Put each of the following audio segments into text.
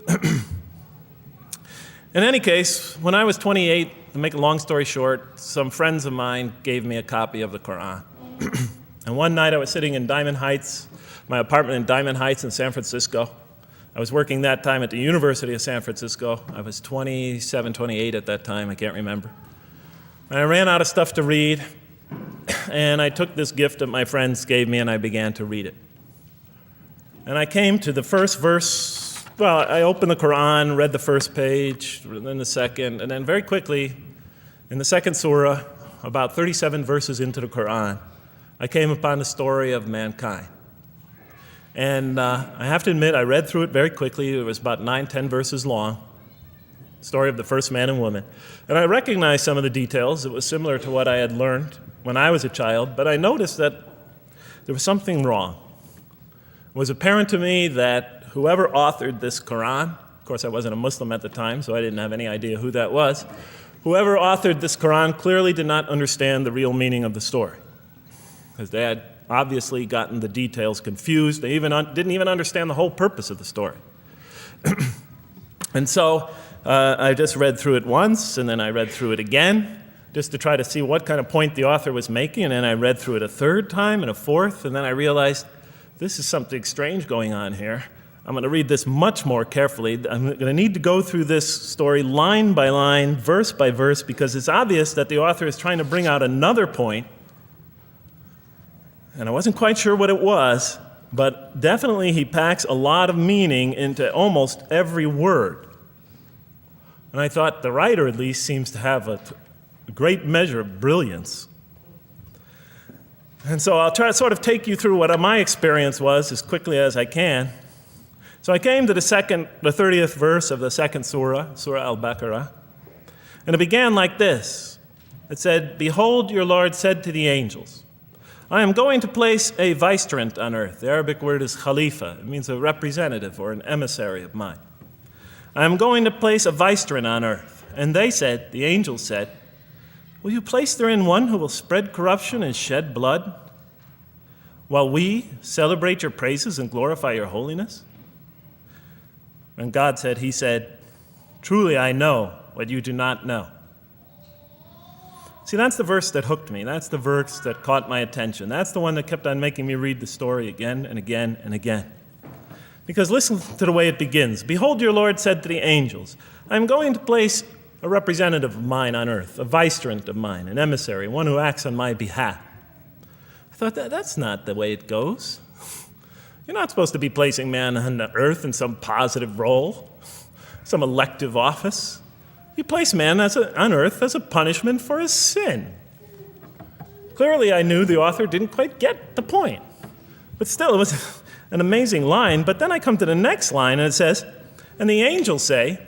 In any case, when I was 28, to make a long story short, some friends of mine gave me a copy of the Quran. And one night I was sitting in Diamond Heights, my apartment in Diamond Heights in San Francisco. I was working that time at the University of San Francisco. I was 27, 28 at that time, I can't remember. And I ran out of stuff to read, and I took this gift that my friends gave me and I began to read it. And I came to the first verse. Well, I opened the Quran, read the first page, then the second, and then very quickly, in the second surah, about 37 verses into the Quran, I came upon the story of mankind. And I have to admit, I read through it very quickly. It was about 9, 10 verses long, story of the first man and woman. And I recognized some of the details. It was similar to what I had learned when I was a child, but I noticed that there was something wrong. It was apparent to me that whoever authored this Quran, of course I wasn't a Muslim at the time, so I didn't have any idea who that was, whoever authored this Quran clearly did not understand the real meaning of the story, because they had obviously gotten the details confused. They didn't even understand the whole purpose of the story. And so I just read through it once, and then I read through it again, just to try to see what kind of point the author was making, and then I read through it a third time and a fourth, and then I realized this is something strange going on here. I'm going to read this much more carefully. I'm going to need to go through this story line by line, verse by verse, because it's obvious that the author is trying to bring out another point. And I wasn't quite sure what it was, but definitely he packs a lot of meaning into almost every word. And I thought the writer at least seems to have a great measure of brilliance. And so I'll try to sort of take you through what my experience was as quickly as I can. So I came to the 30th verse of the second surah, Surah Al-Baqarah, and it began like this. It said, "Behold, your Lord said to the angels, I am going to place a vicegerent on earth." The Arabic word is khalifa. It means a representative or an emissary of mine. "I am going to place a vicegerent on earth." And they said, the angels said, "Will you place therein one who will spread corruption and shed blood, while we celebrate your praises and glorify your holiness?" And God said, he said, "Truly I know what you do not know." See, that's the verse that hooked me. That's the verse that caught my attention. That's the one that kept on making me read the story again and again and again. Because listen to the way it begins. "Behold, your Lord said to the angels, I am going to place a representative of mine on earth, a vicegerent of mine, an emissary, one who acts on my behalf." I thought, that's not the way it goes. You're not supposed to be placing man on the earth in some positive role, some elective office. You place man on earth as a punishment for his sin. Clearly, I knew the author didn't quite get the point. But still, it was an amazing line. But then I come to the next line, and it says, "And the angels say,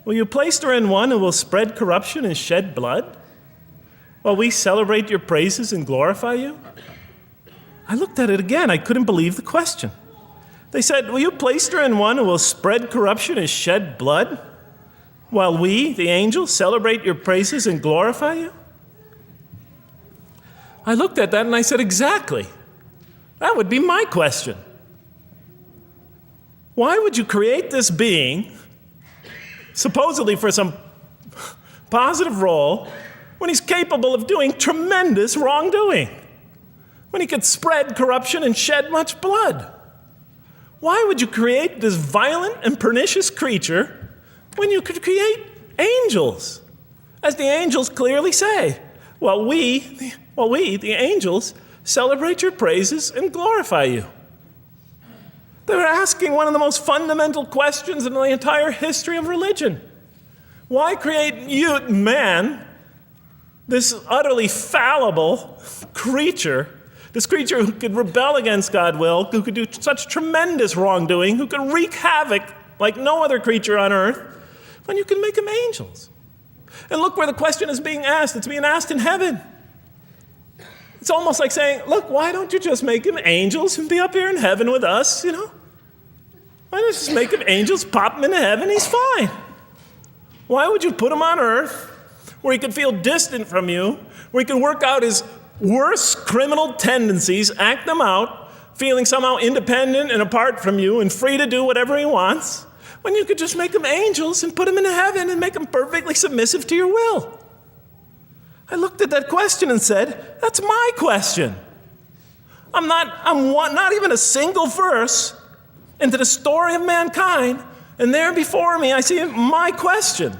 will you place therein one who will spread corruption and shed blood, while we celebrate your praises and glorify you?" I looked at it again. I couldn't believe the question. They said, "Will you place therein one who will spread corruption and shed blood, while we, the angels, celebrate your praises and glorify you?" I looked at that and I said, exactly. That would be my question. Why would you create this being, supposedly for some positive role, when he's capable of doing tremendous wrongdoing? When he could spread corruption and shed much blood? Why would you create this violent and pernicious creature when you could create angels? As the angels clearly say, while we, the angels, celebrate your praises and glorify you. They were asking one of the most fundamental questions in the entire history of religion. Why create you, man, this utterly fallible creature, this creature who could rebel against God's will, who could do such tremendous wrongdoing, who could wreak havoc like no other creature on earth, when you can make them angels? And look where the question is being asked. It's being asked in heaven. It's almost like saying, look, why don't you just make them angels and be up here in heaven with us, Why don't you just make them angels, pop them into heaven, he's fine. Why would you put him on earth where he could feel distant from you, where he could work out his worst criminal tendencies, act them out, feeling somehow independent and apart from you and free to do whatever he wants? when you could just make them angels and put them into heaven and make them perfectly submissive to your will? I looked at that question and said, that's my question. I'm not even a single verse into the story of mankind, and there before me I see my question.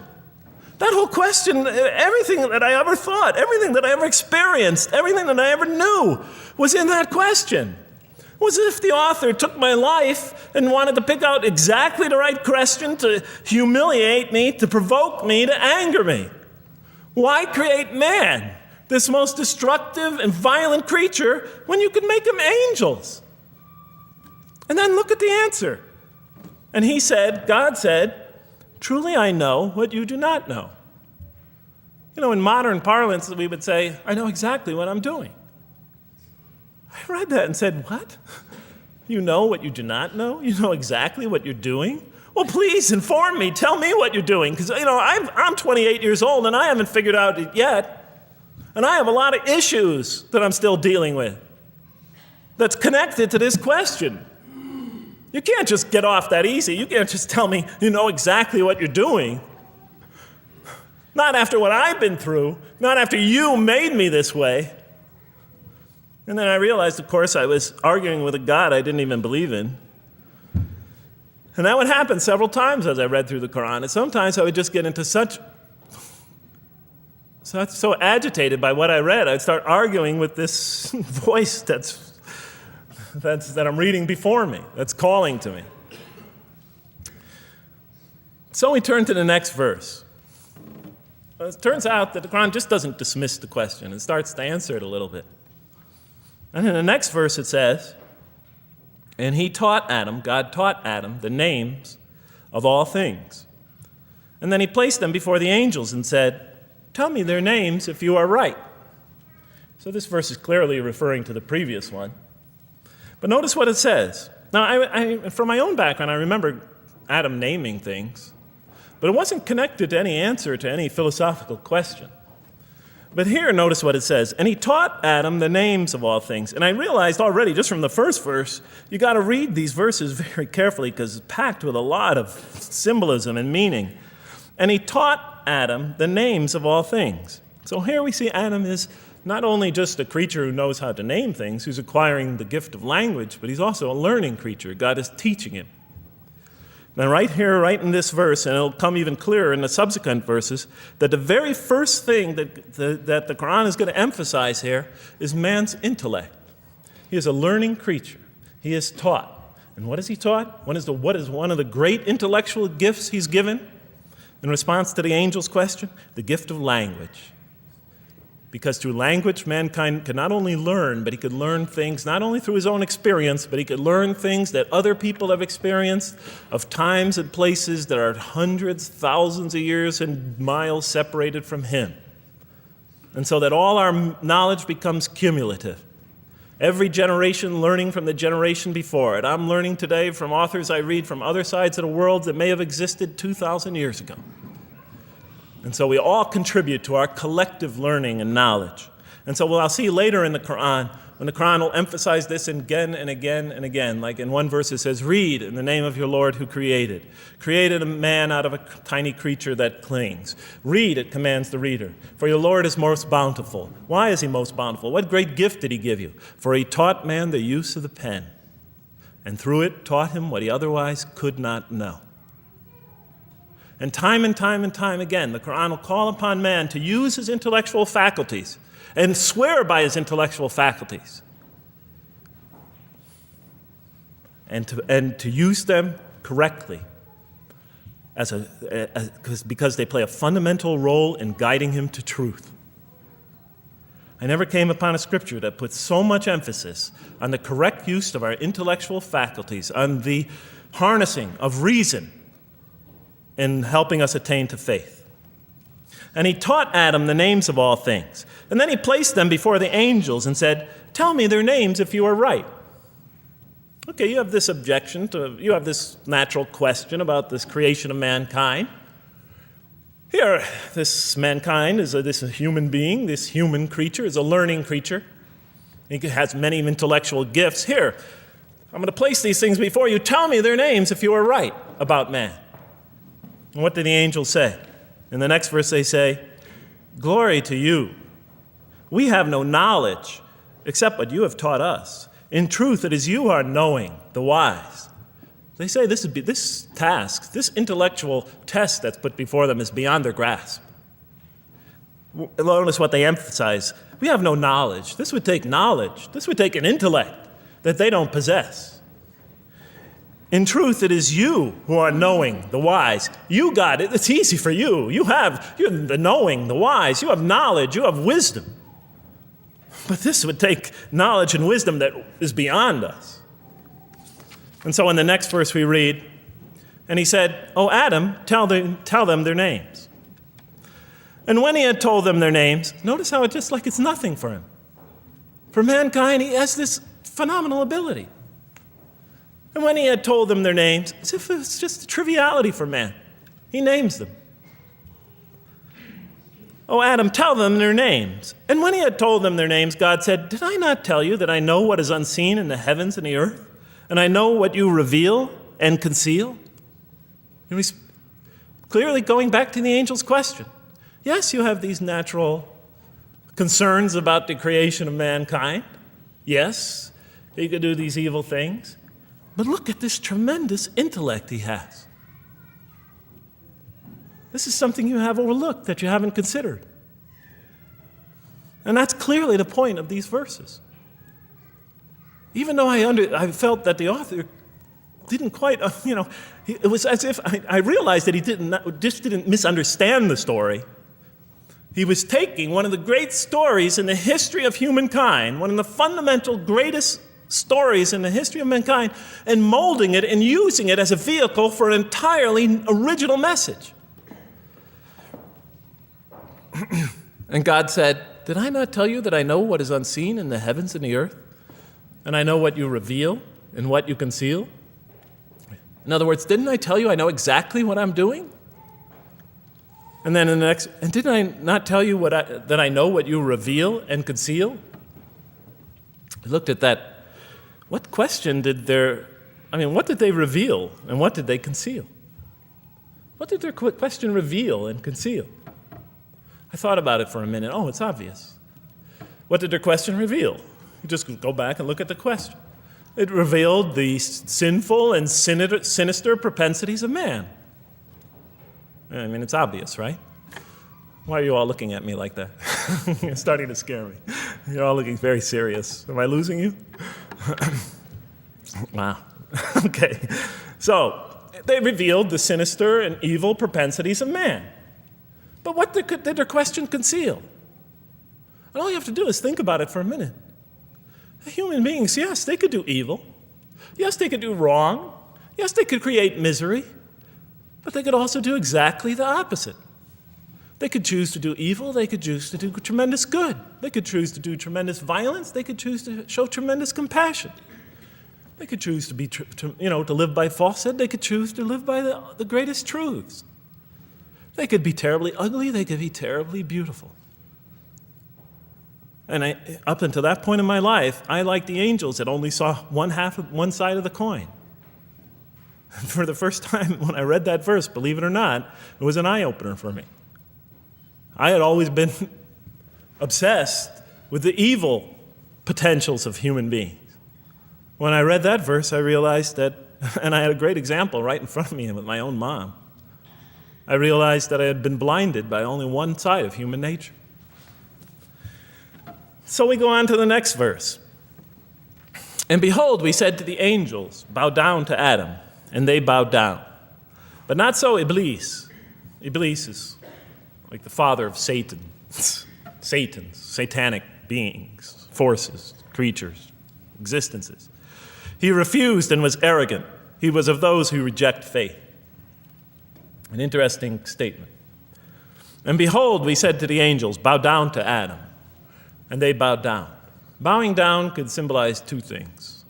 That whole question, everything that I ever thought, everything that I ever experienced, everything that I ever knew was in that question. It was as if the author took my life and wanted to pick out exactly the right question to humiliate me, to provoke me, to anger me. Why create man, this most destructive and violent creature, when you could make them angels? And then look at the answer. And he said, God said, truly I know what you do not know. You know, in modern parlance, we would say, I know exactly what I'm doing. I read that and said, what? You know what you do not know? You know exactly what you're doing? Well, please inform me. Tell me what you're doing. Because, you know, I'm 28 years old and I haven't figured out it yet. And I have a lot of issues that I'm still dealing with that's connected to this question. You can't just get off that easy. You can't just tell me you know exactly what you're doing. Not after what I've been through. Not after you made me this way. And then I realized, of course, I was arguing with a God I didn't even believe in. And that would happen several times as I read through the Quran. And sometimes I would just get into so agitated by what I read, I'd start arguing with this voice that I'm reading before me, that's calling to me. So we turn to the next verse. Well, it turns out that the Quran just doesn't dismiss the question. It starts to answer it a little bit. And in the next verse it says, and he taught Adam, God taught Adam, the names of all things. And then he placed them before the angels and said, tell me their names if you are right. So this verse is clearly referring to the previous one. But notice what it says. Now, from my own background, I remember Adam naming things, but it wasn't connected to any answer to any philosophical question. But here, notice what it says. And he taught Adam the names of all things. And I realized already, just from the first verse, you got to read these verses very carefully because it's packed with a lot of symbolism and meaning. And he taught Adam the names of all things. So here we see Adam is not only just a creature who knows how to name things, who's acquiring the gift of language, but he's also a learning creature. God is teaching him. Now right here, right in this verse, and it'll come even clearer in the subsequent verses, that the very first thing that the Quran is going to emphasize here is man's intellect. He is a learning creature. He is taught. And what is he taught? What is one of the great intellectual gifts he's given in response to the angel's question? The gift of language. Because through language, mankind can not only learn, but he could learn things not only through his own experience, but he could learn things that other people have experienced of times and places that are hundreds, thousands of years and miles separated from him. And so that all our knowledge becomes cumulative. Every generation learning from the generation before it. I'm learning today from authors I read from other sides of the world that may have existed 2,000 years ago. And so we all contribute to our collective learning and knowledge. And so what I'll see later in the Quran, when the Quran will emphasize this again and again and again. Like in one verse it says, read in the name of your Lord who created a man out of a tiny creature that clings. Read, it commands the reader. For your Lord is most bountiful. Why is he most bountiful? What great gift did he give you? For he taught man the use of the pen, and through it taught him what he otherwise could not know. And time again, the Quran will call upon man to use his intellectual faculties and swear by his intellectual faculties and to use them correctly because they play a fundamental role in guiding him to truth. I never came upon a scripture that puts so much emphasis on the correct use of our intellectual faculties, on the harnessing of reason in helping us attain to faith. And he taught Adam the names of all things. And then he placed them before the angels and said, tell me their names if you are right. Okay, you have this you have this natural question about this creation of mankind. Here, this mankind is this human being, this human creature is a learning creature. He has many intellectual gifts. Here, I'm going to place these things before you. Tell me their names if you are right about man. And what do the angels say? In the next verse they say, "Glory to you. We have no knowledge except what you have taught us. In truth, it is you who are knowing, the wise." They say this task, this intellectual test that's put before them is beyond their grasp. Notice what they emphasize. We have no knowledge. This would take knowledge. This would take an intellect that they don't possess. In truth, it is you who are knowing, the wise. You got it. It's easy for you. You're the knowing, the wise. You have knowledge. You have wisdom. But this would take knowledge and wisdom that is beyond us. And so in the next verse we read, and he said, "O Adam, tell them their names." And when he had told them their names, notice how it's just like it's nothing for him. For mankind, he has this phenomenal ability. And when he had told them their names, as if it's just a triviality for man, he names them. "O Adam, tell them their names." And when he had told them their names, God said, "Did I not tell you that I know what is unseen in the heavens and the earth? And I know what you reveal and conceal?" And he's clearly going back to the angel's question. Yes, you have these natural concerns about the creation of mankind. Yes, he could do these evil things. But look at this tremendous intellect he has. This is something you have overlooked that you haven't considered. And that's clearly the point of these verses. Even though I felt that the author didn't quite, it was as if I realized that he didn't misunderstand the story. He was taking one of the great stories in the history of humankind, one of the fundamental greatest stories in the history of mankind, and molding it and using it as a vehicle for an entirely original message. And God said, "Did I not tell you that I know what is unseen in the heavens and the earth? And I know what you reveal and what you conceal?" In other words, didn't I tell you I know exactly what I'm doing? And then in the next, and didn't I not tell you that I know what you reveal and conceal? I looked at that. What question what did they reveal and what did they conceal? What did their question reveal and conceal? I thought about it for a minute. Oh, it's obvious. What did their question reveal? You just go back and look at the question. It revealed the sinful and sinister propensities of man. I mean, it's obvious, right? Why are you all looking at me like that? You're starting to scare me. You're all looking very serious. Am I losing you? Wow. Okay. So, they revealed the sinister and evil propensities of man. But what did their question conceal? And all you have to do is think about it for a minute. Human beings, yes, they could do evil. Yes, they could do wrong. Yes, they could create misery. But they could also do exactly the opposite. They could choose to do evil. They could choose to do tremendous good. They could choose to do tremendous violence. They could choose to show tremendous compassion. They could choose to live by falsehood. They could choose to live by the greatest truths. They could be terribly ugly. They could be terribly beautiful. And up until that point in my life, I, like the angels, that only saw one side of the coin. For the first time when I read that verse, believe it or not, it was an eye-opener for me. I had always been obsessed with the evil potentials of human beings. When I read that verse, I realized that, and I had a great example right in front of me with my own mom, I realized that I had been blinded by only one side of human nature. So we go on to the next verse. "And behold, we said to the angels, bow down to Adam, and they bowed down. But not so Iblis." Iblis is like the father of Satans, satanic beings, forces, creatures, existences. "He refused and was arrogant. He was of those who reject faith." An interesting statement. "And behold, we said to the angels, bow down to Adam. And they bowed down." Bowing down could symbolize two things.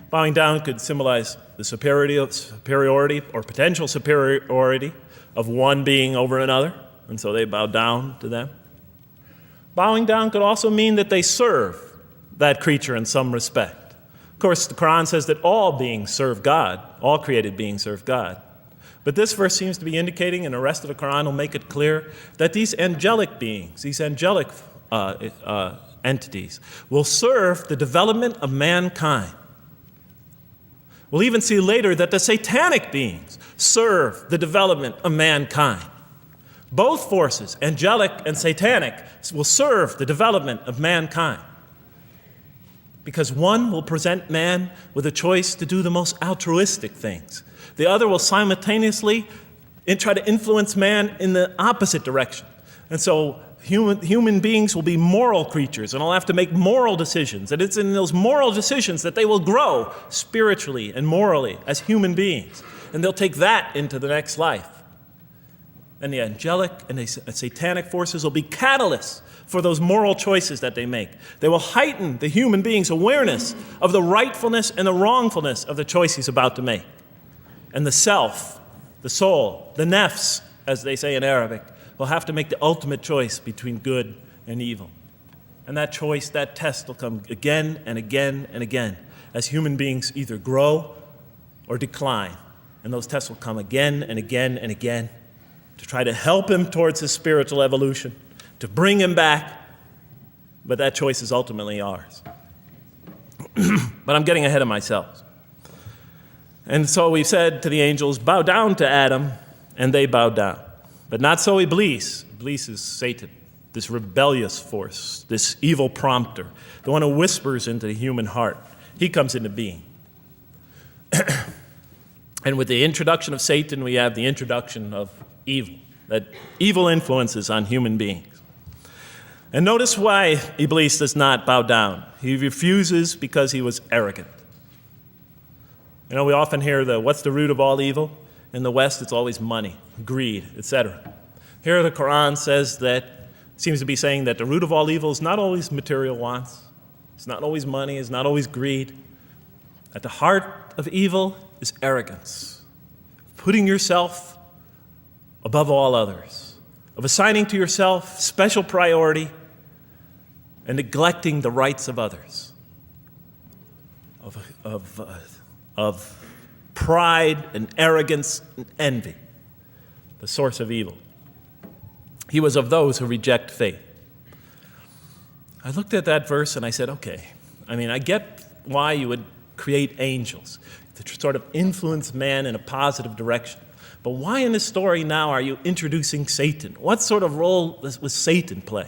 Bowing down could symbolize the superiority or potential superiority of one being over another, and so they bowed down to them. Bowing down could also mean that they serve that creature in some respect. Of course, the Quran says that all beings serve God, all created beings serve God. But this verse seems to be indicating, and the rest of the Quran will make it clear, that these angelic beings, these angelic entities, will serve the development of mankind. We'll even see later that the satanic beings serve the development of mankind. Both forces, angelic and satanic, will serve the development of mankind. Because one will present man with a choice to do the most altruistic things. The other will simultaneously try to influence man in the opposite direction. And so human beings will be moral creatures and will have to make moral decisions. And it's in those moral decisions that they will grow spiritually and morally as human beings. And they'll take that into the next life. And the angelic and the satanic forces will be catalysts for those moral choices that they make. They will heighten the human being's awareness of the rightfulness and the wrongfulness of the choice he's about to make. And the self, the soul, the nafs, as they say in Arabic, will have to make the ultimate choice between good and evil. And that choice, that test will come again and again and again as human beings either grow or decline. And those tests will come again and again and again to try to help him towards his spiritual evolution, to bring him back, but that choice is ultimately ours. But I'm getting ahead of myself. And so we said to the angels, bow down to Adam, and they bowed down. But not so Iblis. Iblis is Satan, this rebellious force, this evil prompter, the one who whispers into the human heart. He comes into being. And with the introduction of Satan, we have the introduction of evil, that evil influences on human beings. And notice why Iblis does not bow down. He refuses because he was arrogant. You know, we often hear what's the root of all evil? In the West, it's always money, greed, etc. Here the Quran seems to be saying that the root of all evil is not always material wants. It's not always money, it's not always greed. At the heart of evil is arrogance, putting yourself above all others, of assigning to yourself special priority and neglecting the rights of others, of pride and arrogance and envy, the source of evil. He was of those who reject faith. I looked at that verse and I said, okay, I get why you would create angels to sort of influence man in a positive direction. But why in this story now are you introducing Satan? What sort of role was Satan play?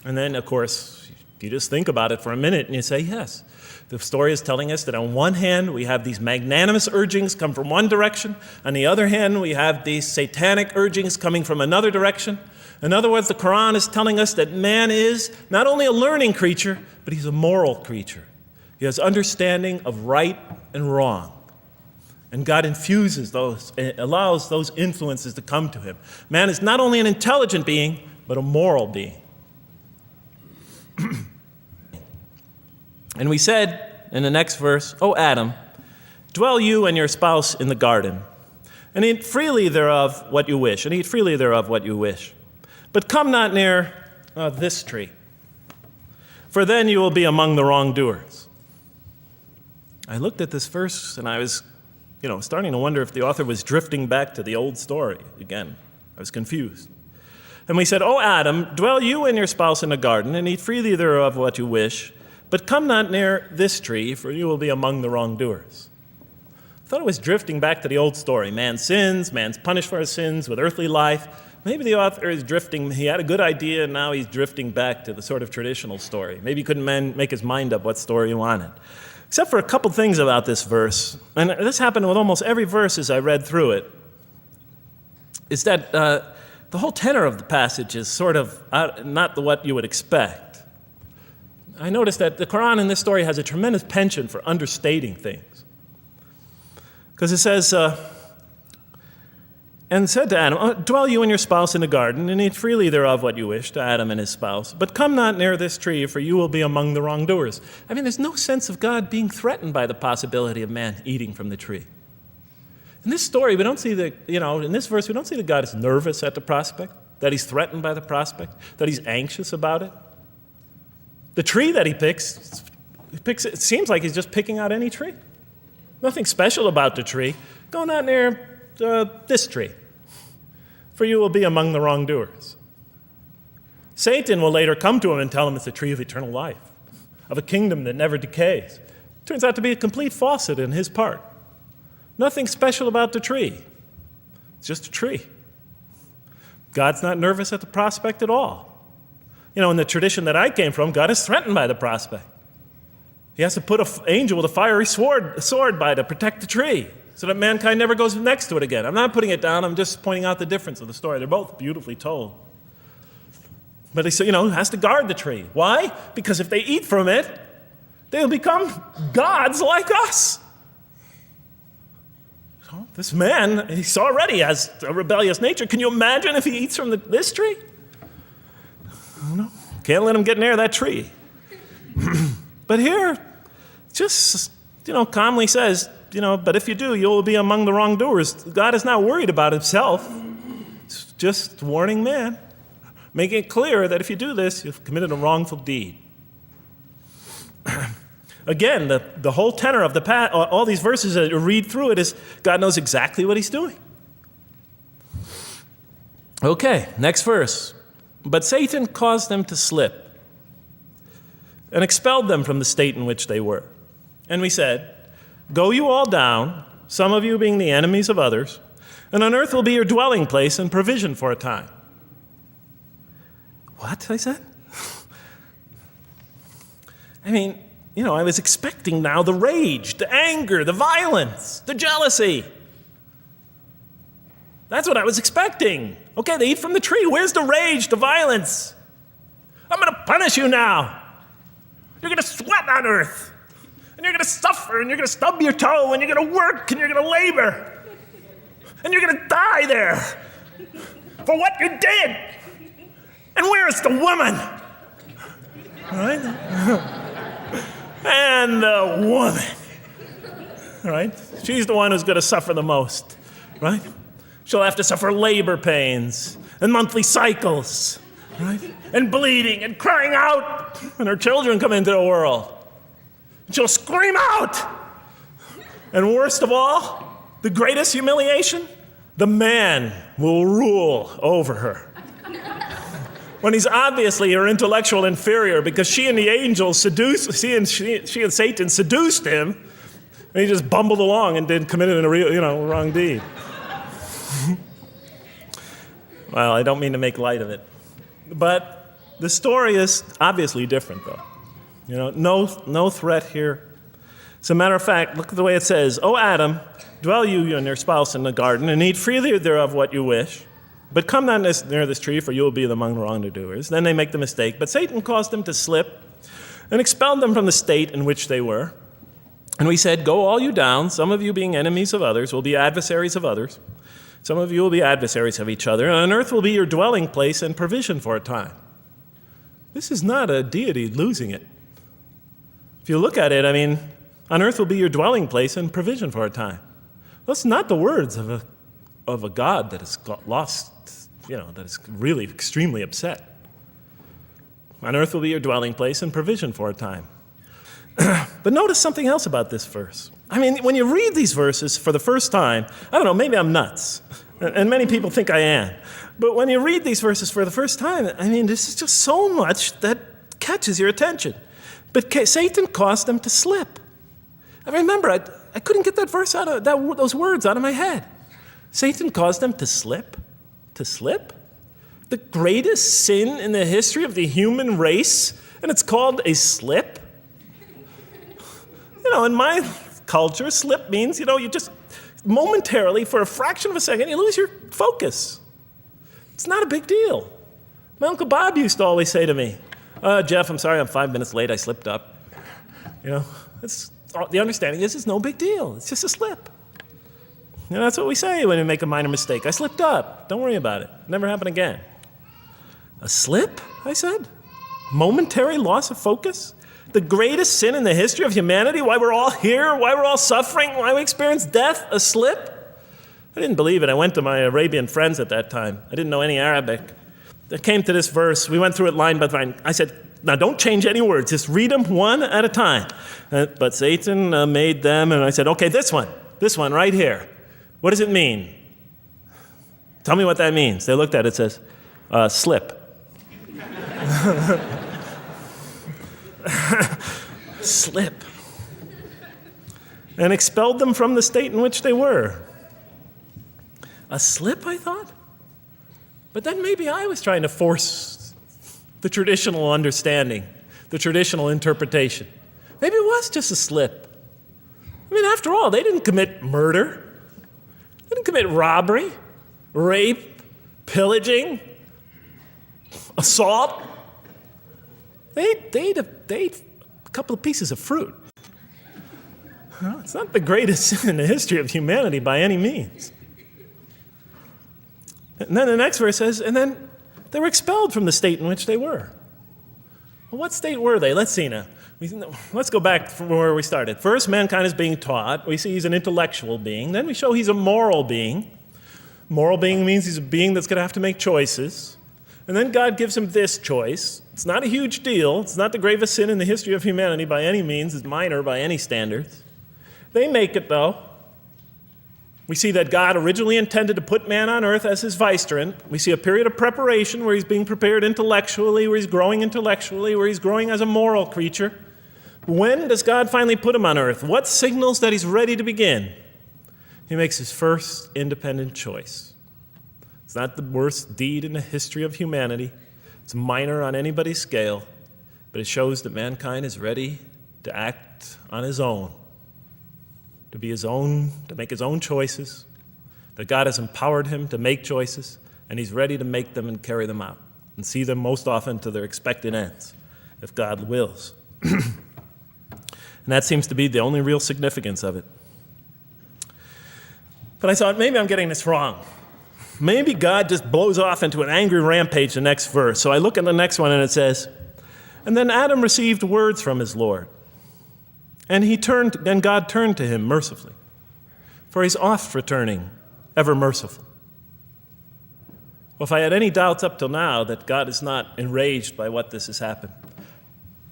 And then, of course, you just think about it for a minute and you say, yes. The story is telling us that on one hand, we have these magnanimous urgings come from one direction. On the other hand, we have these satanic urgings coming from another direction. In other words, the Quran is telling us that man is not only a learning creature, but he's a moral creature. He has understanding of right and wrong. And God infuses those, allows those influences to come to him. Man is not only an intelligent being, but a moral being. And we said in the next verse, O Adam, dwell you and your spouse in the garden, and eat freely thereof what you wish, and eat freely thereof what you wish. But come not near this tree, for then you will be among the wrongdoers. I looked at this verse and I was, starting to wonder if the author was drifting back to the old story again. I was confused. And we said, O Adam, dwell you and your spouse in the garden, and eat freely thereof what you wish, but come not near this tree, for you will be among the wrongdoers. I thought it was drifting back to the old story. Man sins, man's punished for his sins with earthly life. Maybe the author is drifting, he had a good idea, and now he's drifting back to the sort of traditional story. Maybe he couldn't make his mind up what story he wanted. Except for a couple things about this verse, and this happened with almost every verse as I read through it, is that the whole tenor of the passage is sort of not what you would expect. I noticed that the Quran in this story has a tremendous penchant for understating things. Because it says, and said to Adam, dwell you and your spouse in the garden, and eat freely thereof what you wish, to Adam and his spouse. But come not near this tree, for you will be among the wrongdoers. There's no sense of God being threatened by the possibility of man eating from the tree. In this story, we don't see in this verse, we don't see that God is nervous at the prospect, that he's threatened by the prospect, that he's anxious about it. The tree that he picks, it seems like he's just picking out any tree. Nothing special about the tree. go not near this tree, for you will be among the wrongdoers. Satan will later come to him and tell him it's the tree of eternal life, of a kingdom that never decays. Turns out to be a complete falsehood in his part. Nothing special about the tree. It's just a tree. God's not nervous at the prospect at all. You know, in the tradition that I came from, God is threatened by the prospect. He has to put an angel with a fiery sword by to protect the tree so that mankind never goes next to it again. I'm not putting it down. I'm just pointing out the difference of the story. They're both beautifully told. But he has to guard the tree. Why? Because if they eat from it, they'll become gods like us. This man, he already has a rebellious nature. Can you imagine if he eats from this tree? No, can't let him get near that tree. But here, just, calmly says, but if you do, you'll be among the wrongdoers. God is not worried about himself. It's just warning man, making it clear that if you do this, you've committed a wrongful deed. Again, the whole tenor of all these verses that you read through it is God knows exactly what he's doing. Okay, next verse. But Satan caused them to slip and expelled them from the state in which they were. And we said, go you all down, some of you being the enemies of others, and on earth will be your dwelling place and provision for a time. What? I said? I was expecting now the rage, the anger, the violence, the jealousy. That's what I was expecting. Okay, they eat from the tree. Where's the rage, the violence? I'm going to punish you now. You're going to sweat on earth. And you're going to suffer, and you're going to stub your toe, and you're going to work, and you're going to labor. And you're going to die there for what you did. And where's the woman? All right? And the woman, right? She's the one who's going to suffer the most, right? She'll have to suffer labor pains and monthly cycles, right? And bleeding and crying out when her children come into the world. And she'll scream out. And worst of all, the greatest humiliation, the man will rule over her. When he's obviously her intellectual inferior, because she and the angels she and Satan seduced him, and he just bumbled along and committed a wrong deed. Well, I don't mean to make light of it, but the story is obviously different, though. No threat here. As a matter of fact, look at the way it says, "O Adam, dwell you and your spouse in the garden, and eat freely thereof what you wish. But come not near this tree, for you will be among the wrongdoers." Then they make the mistake. But Satan caused them to slip and expelled them from the state in which they were. And we said, go all you down, some of you being enemies of others, will be adversaries of others. Some of you will be adversaries of each other, and on earth will be your dwelling place and provision for a time. This is not a deity losing it. If you look at it, on earth will be your dwelling place and provision for a time. That's not the words of a God that has got lost, that is really extremely upset. On earth will be your dwelling place and provision for a time. But notice something else about this verse. When you read these verses for the first time, I don't know, maybe I'm nuts, and many people think I am. But when you read these verses for the first time, this is just so much that catches your attention. But Satan caused them to slip. I remember, I couldn't get that verse those words out of my head. Satan caused them to slip? To slip? The greatest sin in the history of the human race, and it's called a slip? In my culture, slip means, you just momentarily, for a fraction of a second, you lose your focus. It's not a big deal. My Uncle Bob used to always say to me, Jeff, I'm sorry I'm 5 minutes late, I slipped up. The understanding is it's no big deal. It's just a slip. That's what we say when we make a minor mistake. I slipped up. Don't worry about it. Never happen again. A slip, I said? Momentary loss of focus? The greatest sin in the history of humanity? Why we're all here? Why we're all suffering? Why we experience death? A slip? I didn't believe it. I went to my Arabian friends at that time. I didn't know any Arabic. I came to this verse. We went through it line by line. I said, now don't change any words. Just read them one at a time. But Satan made them, and I said, okay, this one right here. What does it mean? Tell me what that means. They looked at it, it says, slip. Slip. And expelled them from the state in which they were. A slip, I thought? But then maybe I was trying to force the traditional understanding, the traditional interpretation. Maybe it was just a slip. I mean, after all, they didn't commit murder. They didn't commit robbery, rape, pillaging, assault. They ate a couple of pieces of fruit. Well, it's not the greatest sin in the history of humanity by any means. And then the next verse says, and then they were expelled from the state in which they were. Well, what state were they? Let's see now. Let's go back from where we started. First, mankind is being taught. We see he's an intellectual being. Then we show he's a moral being. Moral being means he's a being that's going to have to make choices. And then God gives him this choice. It's not a huge deal. It's not the gravest sin in the history of humanity by any means. It's minor by any standards. They make it, though. We see that God originally intended to put man on earth as his vicegerent. We see a period of preparation where he's being prepared intellectually, where he's growing intellectually, where he's growing as a moral creature. When does God finally put him on earth? What signals that he's ready to begin? He makes his first independent choice. It's not the worst deed in the history of humanity. It's minor on anybody's scale, but it shows that mankind is ready to act on his own, to be his own, to make his own choices, that God has empowered him to make choices, and he's ready to make them and carry them out and see them most often to their expected ends, if God wills. And that seems to be the only real significance of it. But I thought, maybe I'm getting this wrong. Maybe God just blows off into an angry rampage the next verse. So I look at the next one and it says, and then Adam received words from his Lord. And God turned to him mercifully, for he's oft returning, ever merciful. Well, if I had any doubts up till now that God is not enraged by what this has happened,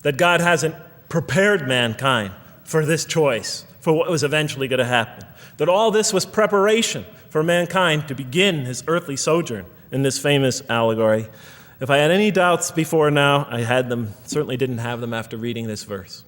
that God hasn't prepared mankind for this choice, for what was eventually going to happen, that all this was preparation for mankind to begin his earthly sojourn in this famous allegory. If I had any doubts before now, I had them, certainly didn't have them after reading this verse.